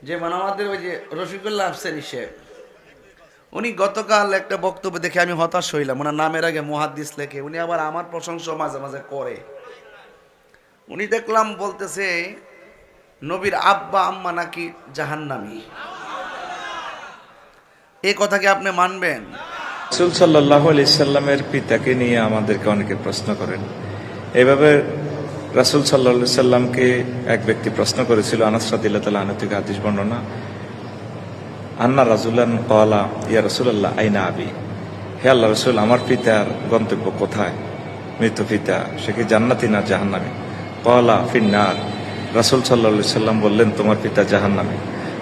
যেমন আমাদের ওই যে রফিকুল্লাহ আফসারী সাহেব, উনি গতকাল একটা বক্তব্য দেখে আমি হতাশ হইলাম। ওনার নামের আগে মুহাদ্দিস লেখে, উনি আবার আমার প্রশংসা মাঝে মাঝে করে। উনি দেখলাম বলতেছে নবীর আব্বা আম্মা নাকি জাহান্নামী। এই কথা কি আপনি মানবেন? রাসূল সাল্লাল্লাহু আলাইহি সাল্লামের পিতাকে নিয়ে আমাদেরকে অনেকে প্রশ্ন করেন। এভাবে রাসূল সাল্লাল্লাহু আলাইহি সাল্লামকে এক ব্যক্তি প্রশ্ন করেছিল, আনাস রাদিয়াল্লাহু তাআলা আনহু থেকে হাদিস বর্ণনা, আন্না রাজুলান ক্বালা ইয়া রাসূলুল্লাহ আইনা আবি, হে আল্লাহ রাসূল, আমার পিতার গন্তব্য কোথায়? মৃত পিতা সে কি জান্নাতি না জাহান্নামী? ক্বালা ফিন্নার। রাসূল সাল্লাল্লাহু আলাইহি সাল্লাম বললেন, তোমার পিতা জাহান্নামী।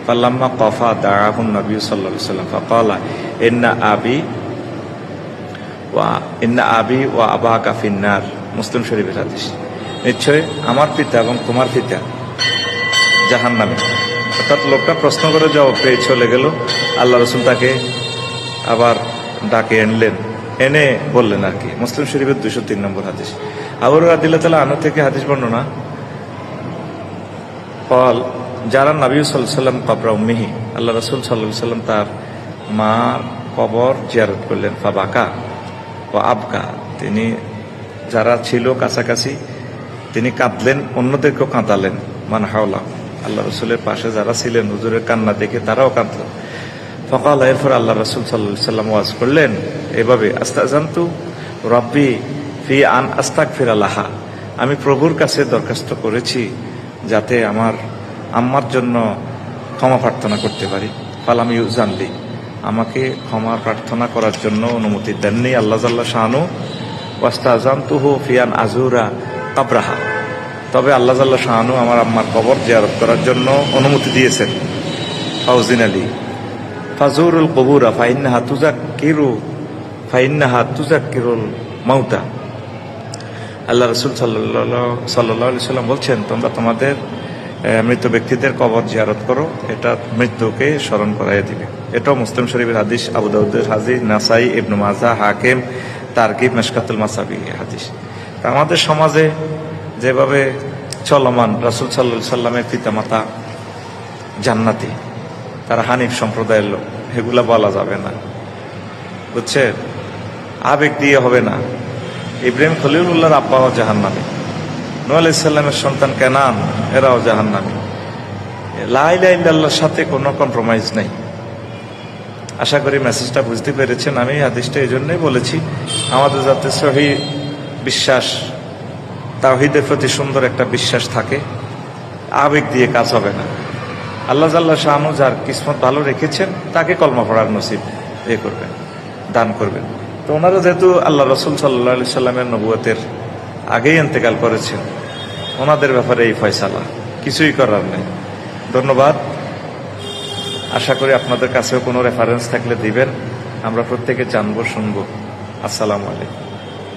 ফালাম্মা ক্বাফা দাআহুন নবী সাল্লাল্লাহু আলাইহি সাল্লাম ফাকালা ইন্না আবি ওয়া আবাকা ফিন্নার। মুসলিম শরীফের হাদিস। নিশ্চয় আমার পিতা এবং তোমার পিতা জাহান্নামী। অর্থাৎ লোকটা প্রশ্ন করে জবাব পেয়ে চলে গেল। আল্লাহ রসুল তাকে আবার ডাকে এনলেন, এনে বললেন আর কি। মুসলিম শরীফের 203 নম্বর হাদিস। আবু হুরায়রা রাদিয়াল্লাহু তাআলা আনহু থেকে হাদিস বর্ণনা, কল যারা নবী সাল্লাল্লাহু আলাইহি সাল্লাম কবরা উম্মিহি, আল্লাহ রাসূল সাল্লাল্লাহু আলাইহি সাল্লাম তার মার কবর জিয়ারত করলেন। ফাবাকা ও আবকা, তিনি যারা ছিল কাছাকাছি তিনি কাঁদলেন, অন্যদেরকেও কাঁদালেন। মান হাওলা, আল্লাহ রসুলের পাশে যারা ছিলেন হুজুরের কান্না দেখে তারাও কাঁদল। ফকাল, এরপর আল্লাহ রসুল সাল্লাল্লাহু আলাইহি সাল্লাম ওয়াজ করলেন এভাবে, আস্তাজানতু রব্বি ফি আন আস্তাগফিরা লাহা, আমি প্রভুর কাছে দরখাস্ত করেছি যাতে আমার আম্মার জন্য ক্ষমা প্রার্থনা করতে পারি। ফালাম ইউজানলি, আমাকে ক্ষমা প্রার্থনা করার জন্য অনুমতি দেননি আল্লাহ জাল্লা শানু। ওয়াস্তাজানতুহু ফি আন আজুরা কাবরাহা, তবে আল্লাহ জাল্লা শানু আমার আম্মার কবর জিয়ারত করার জন্য অনুমতি দিয়েছেন। ফাউজিন আলী ফাজুরুল কবুরা ফাইন্নাহা তুজাক্কিরুল মাউতা। আল্লাহ রসুল সাল্লাল্লাহু আলাইহি সাল্লাম বলছেন, তোমরা তোমাদের মৃত ব্যক্তিদের কবর জিয়ারত করো, এটা মৃত্যুকে স্মরণ করাইয়া দিবে। এটাও মুসলিম শরীফের হাদিস, আবু দাউদের হাদিস, নাসাই, ইবনে মাজাহ, হাকিম, তারগিব, মিশকাতুল মাসাবি হাদিস। আমাদের সমাজে যেভাবে চলমান, রাসূল সাল্লাল্লাহু আলাইহি সাল্লামের পিতামাতা জান্নাতি, তারা হানিফ সম্প্রদায়ের লোক, এগুলা বলা যাবে না, বুঝছেন? আবেগ দিয়ে হবে না। ইব্রাহিম খলিলুল্লাহর আব্বাও জাহান্নামী, নূহ আলাইহিস সালামের সন্তান কেনান, এরাও জাহান্নামী। লা ইলাহা ইল্লাল্লাহর সাথে কোনো কম্প্রোমাইজ নেই। আশা করি মেসেজটা বুঝতে পেরেছেন। আমি হাদিসটা এই জন্যই বলেছি, আমাদের যাতে সহিহ বিশ্বাস, তাওহীদের প্রতি সুন্দর একটা বিশ্বাস থাকে, আবেগ দিয়ে কাজ হবে না। আল্লাহ জাল্লা শানু যার কিসমত ভালো রেখেছেন তাকে কলমা পড়ার নসিব করবেন, দান করবেন। তো ওনারা যেহেতু আল্লাহ রসুল সাল্লাল্লাহু আলাইহি সাল্লামের নবুয়তের আগেই ইন্তেকাল করেছেন, ওনাদের ব্যাপারে এই ফয়সালা, কিছুই করার নেই। ধন্যবাদ। আশা করি আপনাদের কাছেও কোনো রেফারেন্স থাকলে দিবেন, আমরা প্রত্যেকে জানবো, শুনবো। আসসালামু আলাইকুম।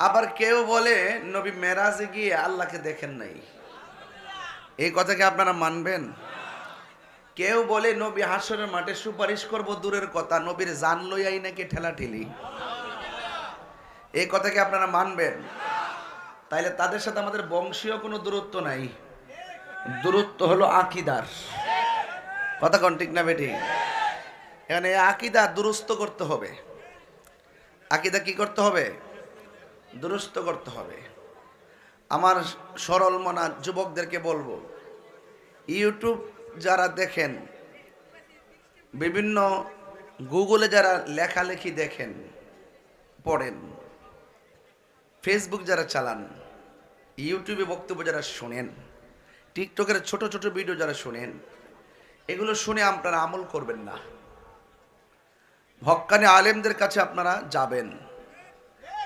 আবার কেউ বলে নবী মেরাজে গিয়ে আল্লাহকে দেখেন নাই। এই কথা কি আপনারা মানবেন? কেউ বলে নবী হাসরের মাঠে সুপারিশ করব, দূরের কথা নবীর জান লইয়াই নাকি ঠেলাঠেলি। এই কথা কি আপনারা মানবেন? তাইলে তাদের সাথে আমাদের বংশীয় কোনো দূরত্ব নাই, দূরত্ব হলো আকীদার। কথা কোন ঠিক না বেটি? এখানে আকীদা দুরুস্ত করতে হবে। আকীদা কি করতে হবে? দুরুস্ত করতে হবে। আমার সরল মনা যুবকদেরকে বলবো, ইউটিউব যারা দেখেন, বিভিন্ন গুগলে যারা লেখালেখি দেখেন, পড়েন, ফেসবুক যারা চালান, ইউটিউবে বক্তব্য যারা শোনেন, টিকটকের ছোট ছোট ভিডিও যারা শোনেন, এগুলো শুনে আপনারা আমল করবেন না। হক্কানি আলেমদের কাছে আপনারা যাবেন,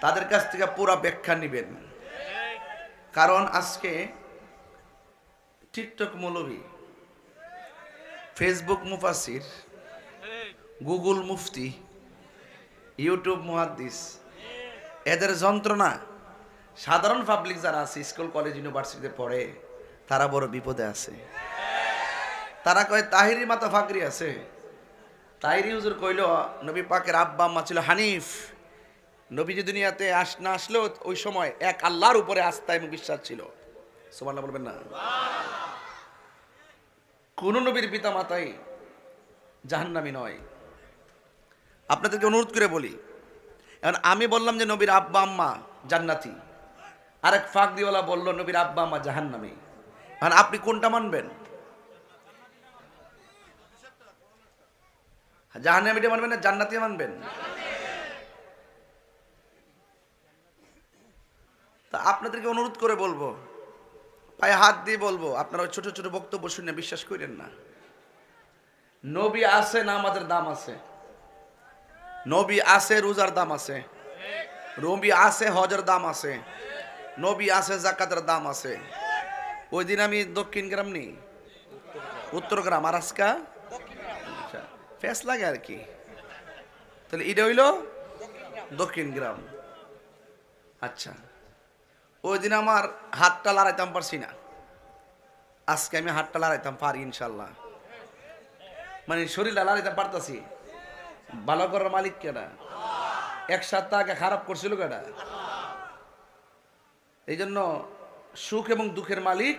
তাদের কাছ থেকে পুরো ব্যাখ্যা নেবেন। কারণ আজকে টিকটক মৌলবী, ফেসবুক মুফাসির, গুগল মুফতি, ইউটিউব মুহাদ্দিস, এদের যন্ত্রণা সাধারণ পাবলিক যারা আছে, স্কুল কলেজ ইউনিভার্সিটিতে পড়ে, তারা বড় বিপদে আছে। তারা কয় তাহিরি মাতা ফাকরি আছে। তাহিরি হুজুর কইল নবী পাকের আব্বা আম্মা ছিল হানিফ, নবীজি দুনিয়াতে না আসলেও ওই সময় এক আল্লাহর উপরে আস্থা এবং বিশ্বাস ছিল। সুবহানাল্লাহ বলবেন না? কোন নবীর পিতা মাতাই জাহান্নামী নয়। আপনাদেরকে অনুরোধ করে বলি, এখন আমি বললাম যে নবীর আব্বা আম্মা জান্নাতি, আরেক ফাঁক দিওয়ালা বললো নবীর আব্বা আম্মা জাহান্নামী। এখন আপনি কোনটা মানবেন? জাহান্নামীটা মানবেন না জান্নাতি মানবেন? তা আপনাদেরকে অনুরোধ করে বলবো, পায়ে হাত দিয়ে বলবো, আপনারা ওই ছোট ছোট বক্তব্য শুনে বিশ্বাস করেন না। নবী আছে না আমাদের দাম আছে, নবী আছে রোজার দাম আছে, নবী আছে হজের দাম আছে, নবী আছে জাকাতের দাম আছে। ওই দিন আমি দক্ষিণ গ্রাম নি, উত্তর গ্রাম, আর আজকা ফেস লাগে আর কি। তাহলে এটা হইল দক্ষিণ গ্রাম। আচ্ছা, ওই দিন আমার হাতটা লড়াইতাম পারছি না, আজকে আমি হাতটা লড়াইতাম পারি ইনশাল্লাহ। মানে শরীরটা লড়াইতে পারতাছি। ভালো করার মালিক কেডা? এক সপ্তাহ আগে খারাপ করছিল কেডা? এই জন্য সুখ এবং দুঃখের মালিক।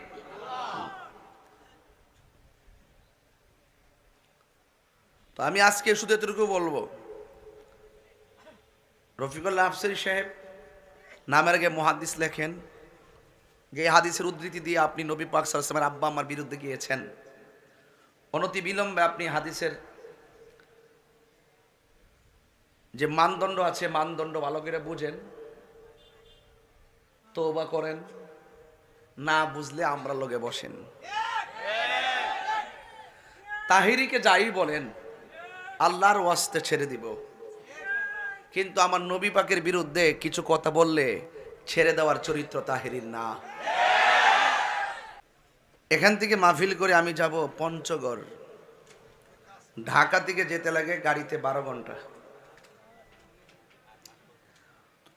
তো আমি আজকে শুধু এতটুকু বলবো, রফিকুল্লাহ আফসারী সাহেব নামের আগে মুহাদ্দিস লেখেন যে এই হাদিসের উদ্ধৃতি দিয়ে আপনি নবী পাক সাল্লাল্লাহু আলাইহি ওয়াসাল্লামের আব্বা আম্মার বিরুদ্ধে গিয়েছেন। অনতি বিলম্বে আপনি হাদিসের যে মানদণ্ড আছে মানদণ্ড ভালো করে বুঝেন, তওবা করেন, না বুঝলে আমরা লগে বসেন। তাহিরিকে যাই বলেন আল্লাহর ওয়াস্তে ছেড়ে দিব, কিন্তু আমার নবী পাকের বিরুদ্ধে কিছু কথা বললে ছেড়ে দেওয়ার চরিত্র তাহিরির না। এখান থেকে মাহফিল করে আমি যাব পঞ্চগড়, ঢাকা থেকে যেতে লাগে গাড়িতে 12 ঘন্টা,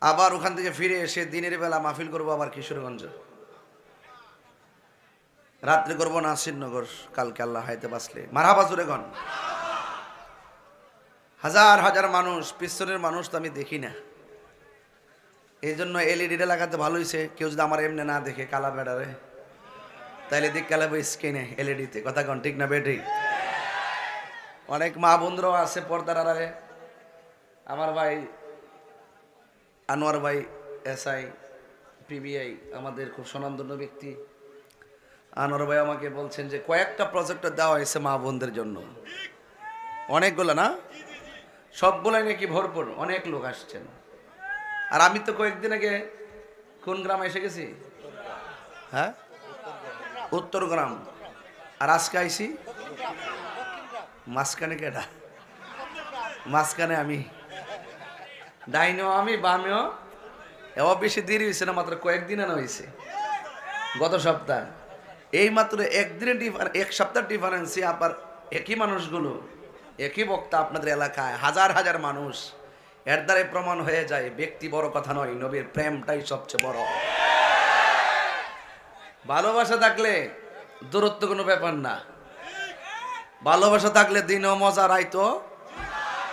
আবার ওখান থেকে ফিরে এসে দিনের বেলা মাহফিল করব আবার কিশোরগঞ্জ, রাত্রে করবো নাসিরনগর, কালকে আল্লাহ হায়াতে বাঁচলে। মারহাবা জোরে গন। হাজার হাজার মানুষ, পিছনের মানুষ তো আমি দেখি না, এই জন্য এলইডিটা লাগাতে ভালো হয়েছে। কেউ যদি আমার এমনি না দেখে কালা বেড়ারে, তাইলে দিক কালাবো স্ক্রিনে এলইডিতে। কথা কন ঠিক না বেটি? অনেক মা বন্ধুরাও আছে পর্দার আড়ালে। আমার ভাই আনোয়ার ভাই এসআই পিবিআই, আমাদের খুব স্বনামধন্য ব্যক্তি, আনোয়ার ভাই আমাকে বলছেন যে কয়েকটা প্রজেক্টর দেওয়া হয়েছে মা বোনদের জন্য, অনেকগুলো না, সবগুলাই নাকি ভরপুর, অনেক লোক আসছেন। আর আমি তো কয়েকদিন আগে কোন গ্রামে এসে গেছি? হ্যাঁ, উত্তর গ্রাম। আর আজকে আইসি মাঝখানে। কেডা মাঝখানে? আমি ডাইনেও আমি, বামেও। এও বেশি দেরি হয়েছে না, মাত্র কয়েকদিন আনা হয়েছে, গত সপ্তাহ। এই মাত্র একদিনের এক সপ্তাহ ডিফারেন্সে আবার একই মানুষগুলো, একই বক্তা আপনাদের এলাকায় হাজার হাজার মানুষ। এর দ্বারা প্রমাণ হয়ে যায় ব্যক্তি বড় কথা নয়, নবীর প্রেমটাই সবচেয়ে বড়। ভালোবাসা থাকলে দূরত্ব কোনো ব্যাপার না, ভালোবাসা থাকলে দিনও মজা, রাইতো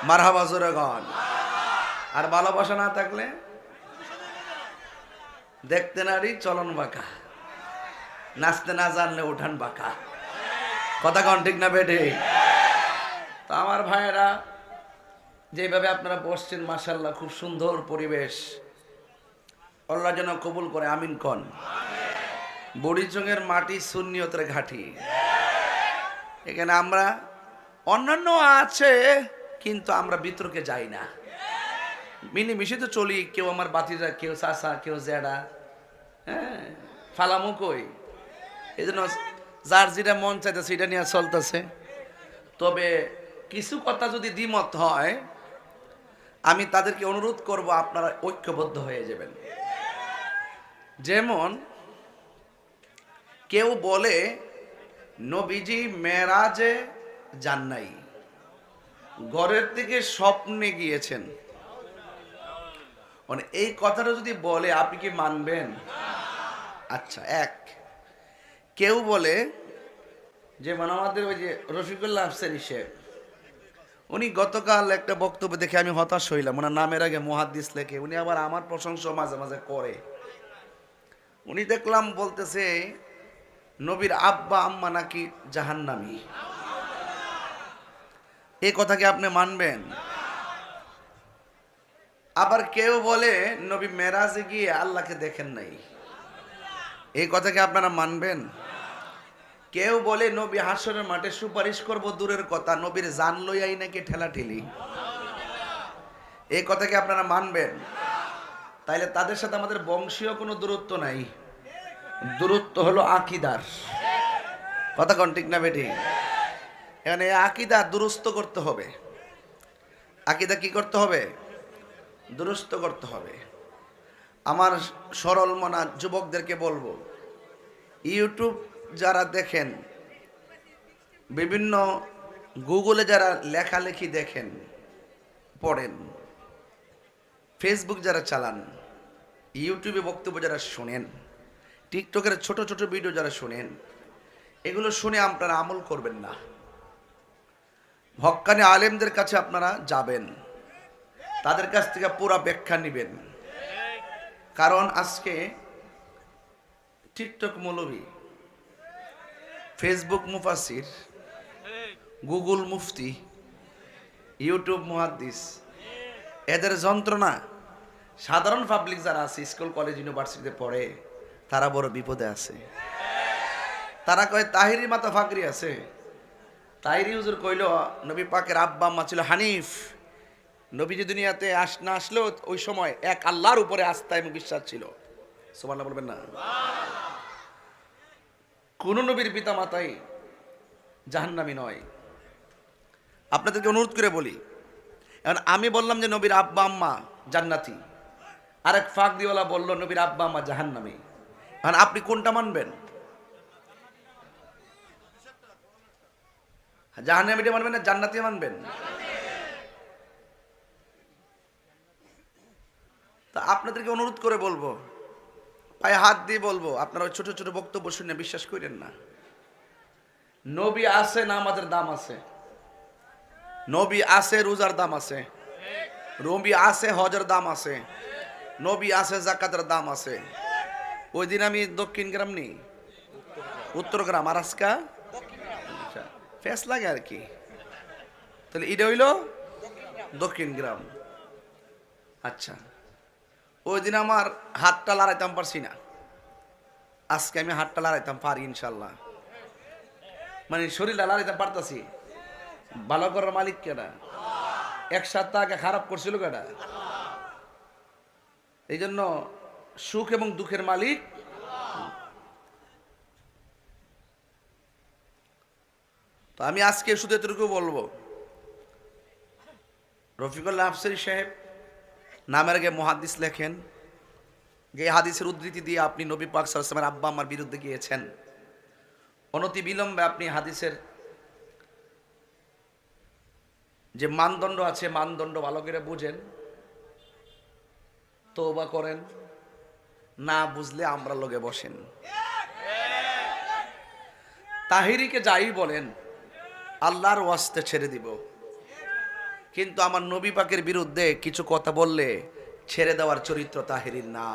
মারহাবা জোরে গন। আর ভালোবাসা না থাকলে দেখতে নারী চলন বাঁকা, নাচতে না জানলে উঠান বাঁকা। কথা কন ঠিক না বেঠে? তো আমার ভাইয়েরা, যেভাবে আপনারা বসছেন মাশাআল্লাহ, খুব সুন্দর পরিবেশ, আল্লাহ যেন কবুল করে, আমিন কন। বুড়িচঙ্গের মাটি সুন্নিয়তের ঘাঁটি। এখানে আমরা অন্যান্য আছে, কিন্তু আমরা বিতর্কে যাই না, মিলেমিশে তো চলি। কেউ আমার বাতিজা, কেউ চাচা, কেউ জেডা, হ্যাঁ, ফালামু কই। এই জন্য যার যেটা মন চাইতেছে সেটা নিয়ে চলতেছে। তবে কিছু কথা যদি দ্বিমত হয়, আমি তাদেরকে অনুরোধ করব আপনারা ঐক্যবদ্ধ হয়ে যাবেন। যেমন কেউ বলে নবীজি মেরাজে যান নাই, ঘরের থেকে স্বপ্নে গিয়েছেন। মানে এই কথাটা যদি বলে আপনি কি মানবেন? আচ্ছা, এক কেউ বলে যে মানে আমাদের ওই যে রফিকুল্লাহ আফসারী সাহেব, উনি গতকাল একটা বক্তব্য দেখে আমি হতাশ হইলাম। ওনার নামের আগে মুহাদ্দিস লেখে, উনি আবার আমার প্রশংসা মাঝে মাঝে করে। উনি দেখলাম বলতেছে নবীর আব্বা আম্মা নাকি জাহান্নামী। এই কথা কি আপনি মানবেন? আবার কেউ বলে নবী মেরাজে গিয়ে আল্লাহকে দেখেন নাই। এই কথা কি আপনারা মানবেন? কেউ বলে নবী হাসরের মাঠে সুপারিশ করব দূরের কথা, নবীর জান লইয়াই নাকি ঠেলাঠেলি। এই কথা কি আপনারা মানবেন? তাইলে তাদের সাথে আমাদের বংশীয় কোনো দূরত্ব নাই, দূরত্ব হলো আকীদার। কথা কোন ঠিক না বেটি? এখানে আকীদা দুরুস্ত করতে হবে। আকীদা কি করতে হবে? দুরুস্ত করতে হবে। আমার সরল মনা যুবকদেরকে বলবো, ইউটিউব যারা দেখেন, বিভিন্ন গুগলে যারা লেখালেখি দেখেন পড়েন, ফেসবুক যারা চালান, ইউটিউবে বক্তব্য যারা শোনেন, টিকটকের ছোট ছোট ভিডিও যারা শোনেন, এগুলো শুনে আপনারা আমল করবেন না। হক্কানি আলেমদের কাছে আপনারা যাবেন, তাদের কাছ থেকে পুরা ব্যাখ্যা নেবেন। কারণ আজকে টিকটক মৌলবী, ফেসবুক মুফাসির, গুগল মুফতি, ইউটিউব মুহাদ্দিস, এদের যন্ত্রণা সাধারণ পাবলিক যারা আছে, স্কুল কলেজ ইউনিভার্সিটিতে পড়ে, তারা বড় বিপদে আছে। তারা কয় তাহিরি মাতা ফাকরি আছে। তাহিরি হুজুর কইল নবী পাকের আব্বা আম্মা ছিল হানিফ। নবীজি দুনিয়াতে না আসলেও ওই সময় এক আল্লাহর উপরে আস্থা এবং বিশ্বাস ছিল। সুবহানাল্লাহ বলবেন না? কোন নবীর পিতা মাতাই জাহান্নামী নয়। আপনাদেরকে অনুরোধ করে বলি, এখন আমি বললাম যে নবীর আব্বা আম্মা জান্নাতি, আরেক ফাঁক দিওয়ালা বলল নবীর আব্বা আম্মা জাহান্নামী। এখন আপনি কোনটা মানবেন? জাহান্নামীটা মানবেন না জান্নাতি মানবেন? তা আপনাদেরকে অনুরোধ করে বলবো, পায়ে হাত দিয়ে বলবো, আপনারা ওই ছোট ছোট বক্তব্য শুনে বিশ্বাস করেন না। নবী আছে না, আমাদের দাম আছে। নবী আছে, রোজার দাম আছে। নবী আছে, হজের দাম আছে। নবী আছে, যাকাতের দাম আছে। ওই দিন আমি দক্ষিণ গ্রাম নি, উত্তর গ্রাম, আর আজকা ফেস লাগে আর কি। তাহলে এটা হইল দক্ষিণ গ্রাম। আচ্ছা, ওই দিন আমার হাতটা লড়াইতাম পারছি না, আজকে আমি হাতটা লড়াইতাম পারি ইনশাল্লাহ। মানে শরীরটা লড়াইতাম পারতাছি। ভালো করার মালিক কেডা? এক সপ্তাহ আগে খারাপ করছিল কেডা? এই জন্য সুখ এবং দুঃখের মালিক। তো আমি আজকে শুধু এতটুকু বলবো, রফিকুল্লাহ আফসারী সাহেব নামের আগে মুহাদ্দিস লেখেন, যে হাদিসের উদ্ধৃতি দিয়ে আপনি নবী পাক সাল্লাল্লাহু আলাইহি ওয়াসাল্লামের আব্বা আম্মার বিরুদ্ধে গিয়েছেন। অনতি বিলম্বে আপনি হাদিসের যে মানদণ্ড আছে, মানদণ্ড ভালো করে বুঝেন, তওবা করেন, না বুঝলে আমরা লগে বসেন। তাহিরিকে যাই বলেন আল্লাহর ওয়াস্তে ছেড়ে দিব, কিন্তু আমার নবী পাকের বিরুদ্ধে কিছু কথা বললে ছেড়ে দেওয়ার চরিত্র তাহিরির না।